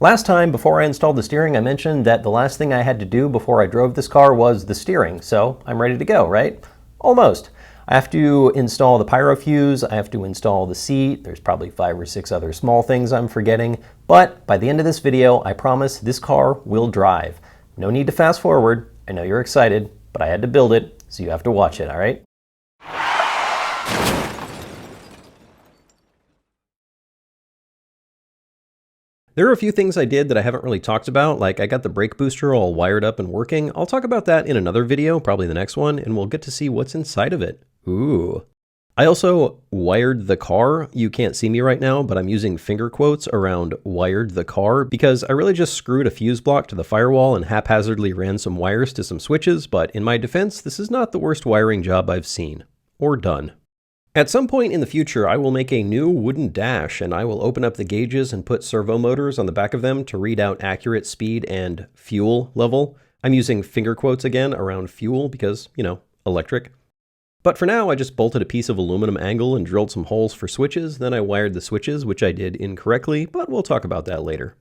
Last time, before I installed the steering, I mentioned that the last thing I had to do before I drove this car was the steering, so I'm ready to go, right? Almost. I have to install the pyro fuse, I have to install the seat, there's probably 5 or 6 other small things I'm forgetting, but by the end of this video, I promise this car will drive. No need to fast forward, I know you're excited, but I had to build it, so you have to watch it, alright? There are a few things I did that I haven't really talked about, like I got the brake booster all wired up and working. I'll talk about that in another video, probably the next one, and we'll get to see what's inside of it. Ooh. I also wired the car. You can't see me right now, but I'm using finger quotes around wired the car because I really just screwed a fuse block to the firewall and haphazardly ran some wires to some switches, but in my defense, this is not the worst wiring job I've seen or done. At some point in the future, I will make a new wooden dash and I will open up the gauges and put servo motors on the back of them to read out accurate speed and fuel level. I'm using finger quotes again around fuel because, you know, electric. But for now, I just bolted a piece of aluminum angle and drilled some holes for switches. Then I wired the switches, which I did incorrectly, but we'll talk about that later.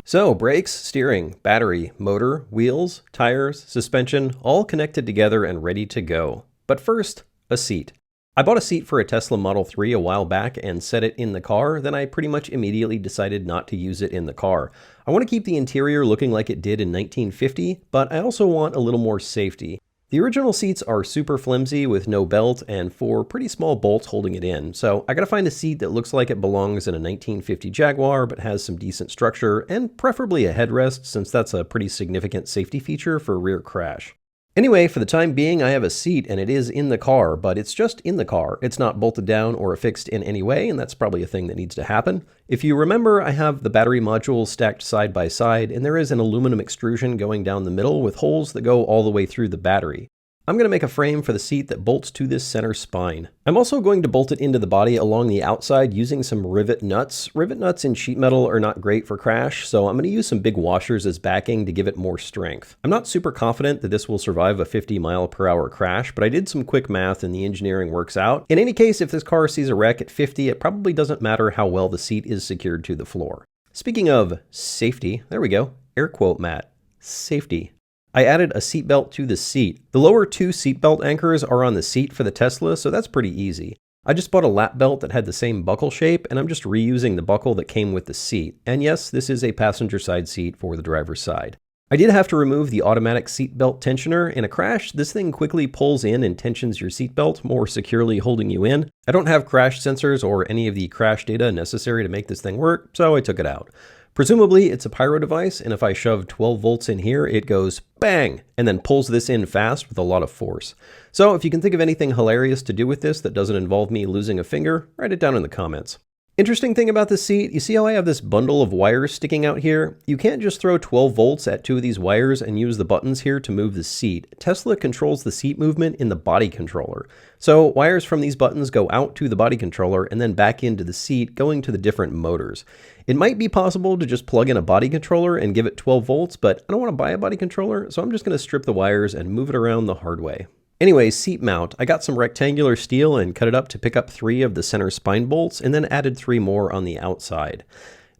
So brakes, steering, battery, motor, wheels, tires, suspension, all connected together and ready to go. But first, a seat. I bought a seat for a Tesla Model 3 a while back and set it in the car, then I pretty much immediately decided not to use it in the car. I want to keep the interior looking like it did in 1950, but I also want a little more safety. The original seats are super flimsy with no belt and 4 pretty small bolts holding it in, so I gotta find a seat that looks like it belongs in a 1950 Jaguar but has some decent structure and preferably a headrest since that's a pretty significant safety feature for rear crash. Anyway, for the time being I have a seat and it is in the car, but it's just in the car. It's not bolted down or affixed in any way, and that's probably a thing that needs to happen. If you remember, I have the battery modules stacked side by side, and there is an aluminum extrusion going down the middle with holes that go all the way through the battery. I'm going to make a frame for the seat that bolts to this center spine. I'm also going to bolt it into the body along the outside using some rivet nuts. Rivet nuts in sheet metal are not great for crash, so I'm going to use some big washers as backing to give it more strength. I'm not super confident that this will survive a 50-mile-per-hour crash, but I did some quick math and the engineering works out. In any case, if this car sees a wreck at 50, it probably doesn't matter how well the seat is secured to the floor. Speaking of safety, there we go, air quote Matt, safety. I added a seatbelt to the seat. The lower 2 seatbelt anchors are on the seat for the Tesla, so that's pretty easy. I just bought a lap belt that had the same buckle shape, and I'm just reusing the buckle that came with the seat. And yes, this is a passenger side seat for the driver's side. I did have to remove the automatic seatbelt tensioner. In a crash, this thing quickly pulls in and tensions your seatbelt, more securely holding you in. I don't have crash sensors or any of the crash data necessary to make this thing work, so I took it out. Presumably it's a pyro device, and if I shove 12 volts in here, it goes bang, and then pulls this in fast with a lot of force. So if you can think of anything hilarious to do with this that doesn't involve me losing a finger, write it down in the comments. Interesting thing about this seat, you see how I have this bundle of wires sticking out here? You can't just throw 12 volts at 2 of these wires and use the buttons here to move the seat. Tesla controls the seat movement in the body controller. So wires from these buttons go out to the body controller and then back into the seat, going to the different motors. It might be possible to just plug in a body controller and give it 12 volts, but I don't want to buy a body controller, so I'm just going to strip the wires and move it around the hard way. Anyway, seat mount. I got some rectangular steel and cut it up to pick up 3 of the center spine bolts and then added 3 more on the outside.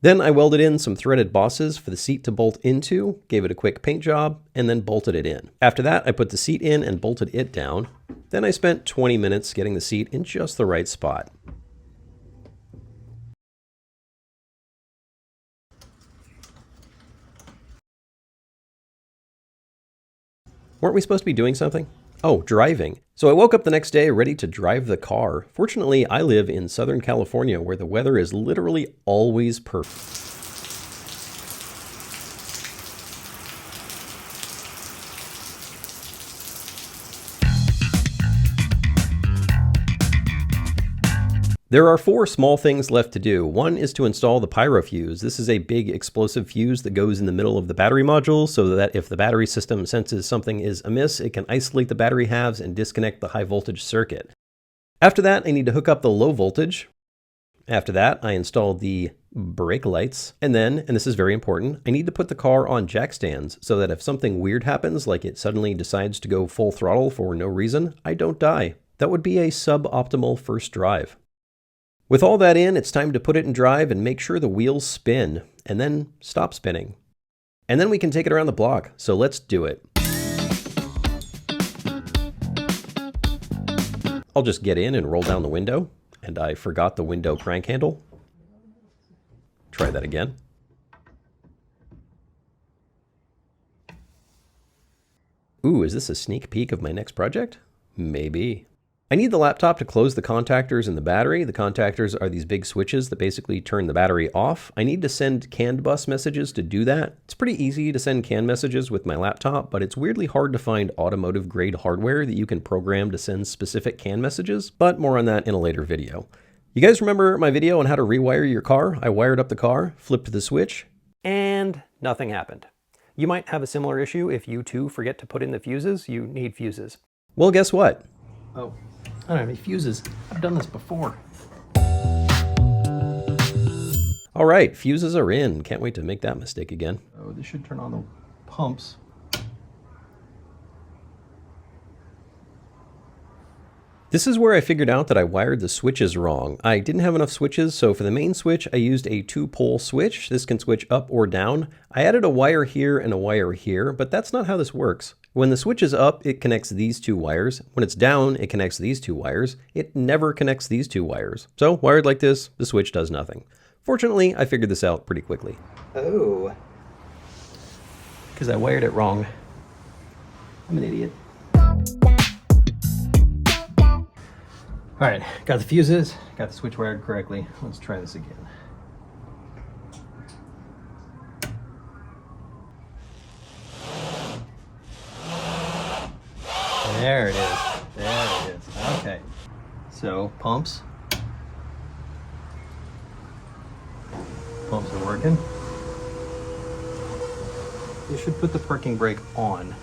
Then I welded in some threaded bosses for the seat to bolt into, gave it a quick paint job, and then bolted it in. After that, I put the seat in and bolted it down. Then I spent 20 minutes getting the seat in just the right spot. Weren't we supposed to be doing something? Oh, driving. So I woke up the next day ready to drive the car. Fortunately, I live in Southern California where the weather is literally always perfect. There are 4 small things left to do. One is to install the pyro fuse. This is a big explosive fuse that goes in the middle of the battery module so that if the battery system senses something is amiss, it can isolate the battery halves and disconnect the high voltage circuit. After that, I need to hook up the low voltage. After that, I installed the brake lights. And then, and this is very important, I need to put the car on jack stands so that if something weird happens, like it suddenly decides to go full throttle for no reason, I don't die. That would be a suboptimal first drive. With all that in, it's time to put it in drive and make sure the wheels spin, and then stop spinning. And then we can take it around the block, so let's do it. I'll just get in and roll down the window, and I forgot the window crank handle. Try that again. Ooh, is this a sneak peek of my next project? Maybe. I need the laptop to close the contactors in the battery. The contactors are these big switches that basically turn the battery off. I need to send CAN bus messages to do that. It's pretty easy to send CAN messages with my laptop, but it's weirdly hard to find automotive grade hardware that you can program to send specific CAN messages, but more on that in a later video. You guys remember my video on how to rewire your car? I wired up the car, flipped the switch, and nothing happened. You might have a similar issue if you too forget to put in the fuses. You need fuses. Well, guess what? Oh, I don't have any fuses. I've done this before. All right, fuses are in. Can't wait to make that mistake again. Oh, this should turn on the pumps. This is where I figured out that I wired the switches wrong. I didn't have enough switches, so for the main switch, I used a 2-pole switch. This can switch up or down. I added a wire here and a wire here, but that's not how this works. When the switch is up, it connects these 2 wires. When it's down, it connects these 2 wires. It never connects these 2 wires. So wired like this, the switch does nothing. Fortunately, I figured this out pretty quickly. Oh, because I wired it wrong. I'm an idiot. All right, got the fuses, got the switch wired correctly. Let's try this again. There it is. There it is. Okay. So pumps. Pumps are working. You should put the parking brake on.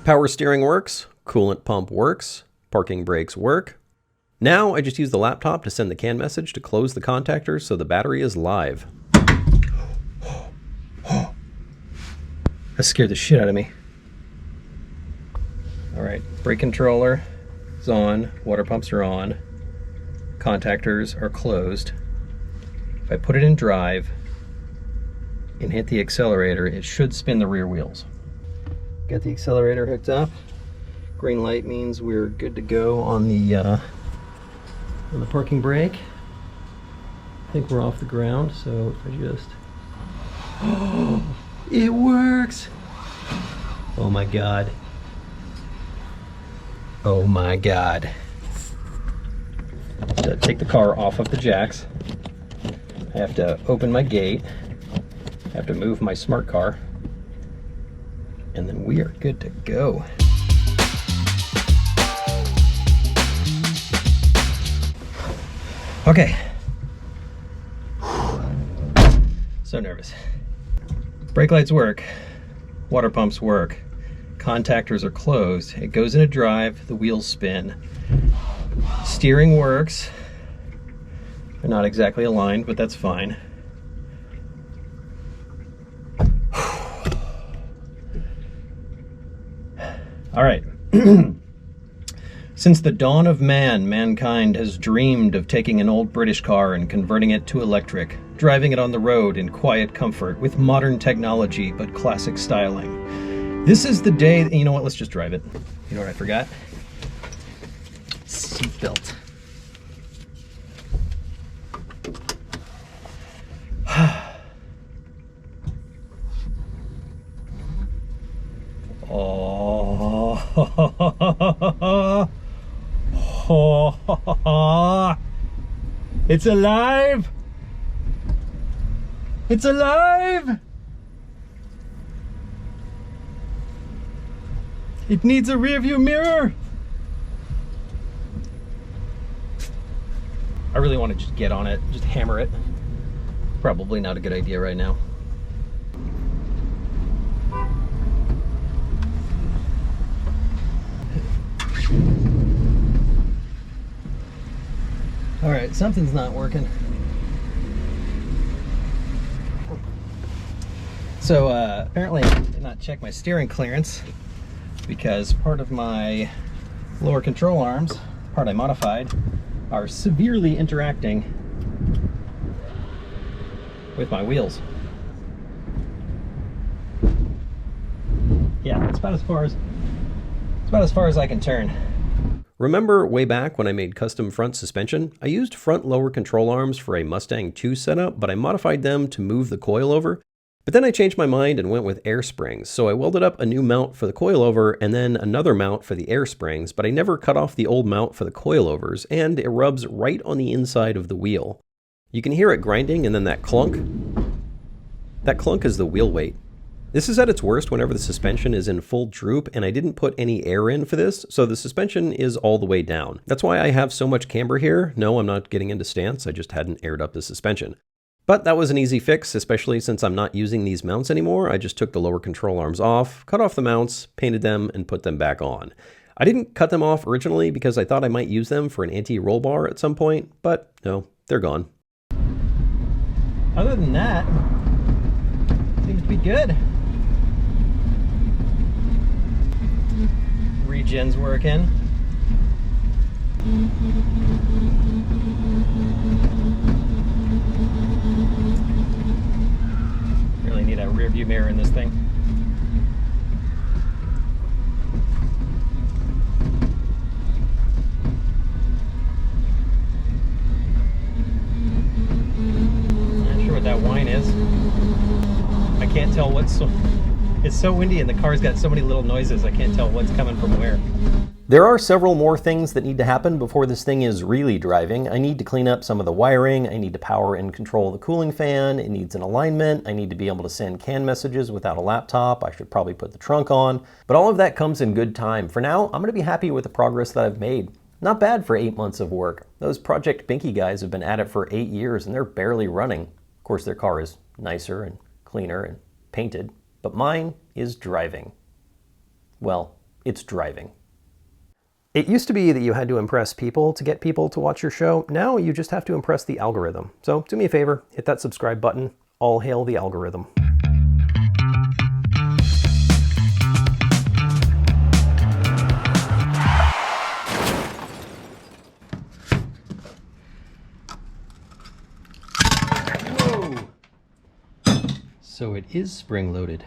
Power steering works, coolant pump works, parking brakes work. Now I just use the laptop to send the CAN message to close the contactors so the battery is live. That scared the shit out of me. All right, brake controller is on, water pumps are on, contactors are closed. If I put it in drive and hit the accelerator, it should spin the rear wheels. Got the accelerator hooked up. Green light means we're good to go on the parking brake. I think we're off the ground, so if I just... Oh, it works! Oh my God. Oh my God. To take the car off of the jacks, I have to open my gate. I have to move my smart car. And then we are good to go. Okay. So nervous. Brake lights work, water pumps work, contactors are closed, it goes into drive, the wheels spin. Steering works. They're not exactly aligned, but that's fine. All right. Since the dawn of man, mankind has dreamed of taking an old British car and converting it to electric, driving it on the road in quiet comfort with modern technology but classic styling. This is the day, you know what, let's just drive it. You know what I forgot? Seatbelt. Oh, it's alive! It's alive! It needs a rearview mirror! I really want to just get on it, just hammer it. Probably not a good idea right now. All right, something's not working. So apparently I did not check my steering clearance. because part of my lower control arms, part I modified, are severely interacting with my wheels. Yeah, it's about as far as I can turn. Remember way back when I made custom front suspension? I used front lower control arms for a Mustang 2 setup, but I modified them to move the coilover. But then I changed my mind and went with air springs, so I welded up a new mount for the coilover and then another mount for the air springs, but I never cut off the old mount for the coilovers, and it rubs right on the inside of the wheel. You can hear it grinding and then that clunk. That clunk is the wheel weight. This is at its worst whenever the suspension is in full droop, and I didn't put any air in for this, so the suspension is all the way down. That's why I have so much camber here. No, I'm not getting into stance, I just hadn't aired up the suspension. But that was an easy fix, especially since I'm not using these mounts anymore. I just took the lower control arms off, cut off the mounts, painted them, and put them back on. I didn't cut them off originally because I thought I might use them for an anti-roll bar at some point, but no, they're gone. Other than that, seems to be good. Regen's working. Really need a rear view mirror in this thing. Not sure what that whine is. I can't tell what's it's so windy and the car's got so many little noises, I can't tell what's coming from where. There are several more things that need to happen before this thing is really driving. I need to clean up some of the wiring, I need to power and control the cooling fan, it needs an alignment, I need to be able to send CAN messages without a laptop, I should probably put the trunk on, but all of that comes in good time. For now, I'm going to be happy with the progress that I've made. Not bad for 8 months of work. Those Project Binky guys have been at it for 8 years and they're barely running. Of course, their car is nicer and cleaner and painted, but mine is driving. Well, it's driving. It used to be that you had to impress people to get people to watch your show. Now you just have to impress the algorithm. So do me a favor, hit that subscribe button. All hail the algorithm. Whoa! So it is spring-loaded.